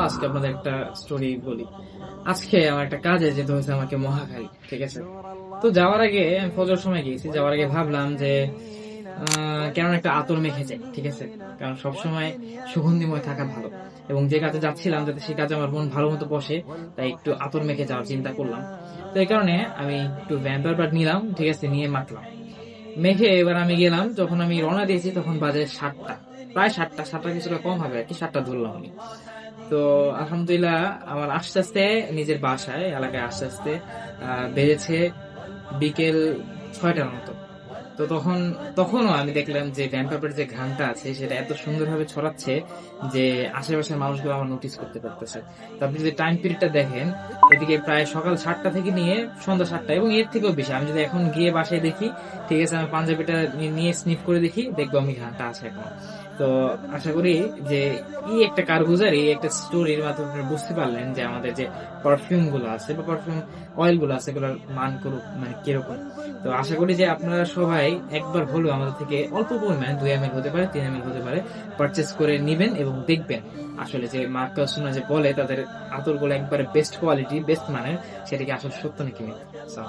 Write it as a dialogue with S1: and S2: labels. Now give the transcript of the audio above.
S1: আজকে আপনাদের একটা স্টোরি বলি। আজকে আমার একটা কাজে যেতে হয়েছে আমাকে মহাখালী, ঠিক আছে। তো যাওয়ার আগে আমি ফজর সময় গিয়েছি, যাওয়ার আগে ভাবলাম যে কেমন একটা আতর মেখে যাই, ঠিক আছে। কারণ সবসময় সুগন্ধিময় থাকা ভালো, এবং যে কাজে যাচ্ছিলাম যাতে সেই কাজে আমার মন ভালো মতো বসে, তাই একটু আতর মেখে যাওয়ার চিন্তা করলাম। তো এই কারণে আমি একটু ভ্যাম্পায়ার বাট নিলাম, ঠিক আছে, নিয়ে মাখলাম। মেখে এবার আমি গেলাম, যখন আমি রওনা দিয়েছি তখন বাজে 7টা, প্রায় 7টা কিছুটা কম হবে আর কি, 7টা ধরলাম আমি। তো আলহামদুলিল্লাহ আমার আস্তে আস্তে নিজের বাসায় এলাকায় আস্তে আস্তে বেজেছে বিকেল 6টার মতো। তো তখনও আমি দেখলাম যে ভ্যাম্পায়ারের যে ঘ্রাণটা আছে সেটা এত সুন্দরভাবে ছড়াচ্ছে যে আশেপাশের মানুষগুলো আমার নোটিস করতে পারতেছে। তো আপনি যদি টাইম পিরিয়ডটা দেখেন, এদিকে প্রায় সকাল 7টা থেকে নিয়ে সন্ধ্যা 7টা এবং এর থেকেও বেশি। আমি যদি এখন গিয়ে বাসায় দেখি, ঠিক আছে, আমি পাঞ্জাবিটা নিয়ে স্নিফ করে দেখি, দেখবো আমি ঘ্রাণটা আছে এখন। তো আশা করি যে এই একটা কারগুজারি, এই একটা স্টোরির মাধ্যমে আপনারা বুঝতে পারলেন যে আমাদের যে পারফিউম গুলো আছে বা পারফিউম অয়েল গুলো আছে এগুলোর মান করুক মানে কিরকম। তো আশা করি যে আপনারা সবাই একবার হলেও আমাদের থেকে অল্প পরিমাণে 2 ml হতে পারে, 3 ml হতে পারে, পারচেস করে নিবেন এবং দেখবেন আসলে যে মার্কা সুনা যে বলে তাদের আতরগুলো একবারে বেস্ট কোয়ালিটি বেস্ট মানের, সেটা কি আসলে সত্য নাকি মিথ্যা। So,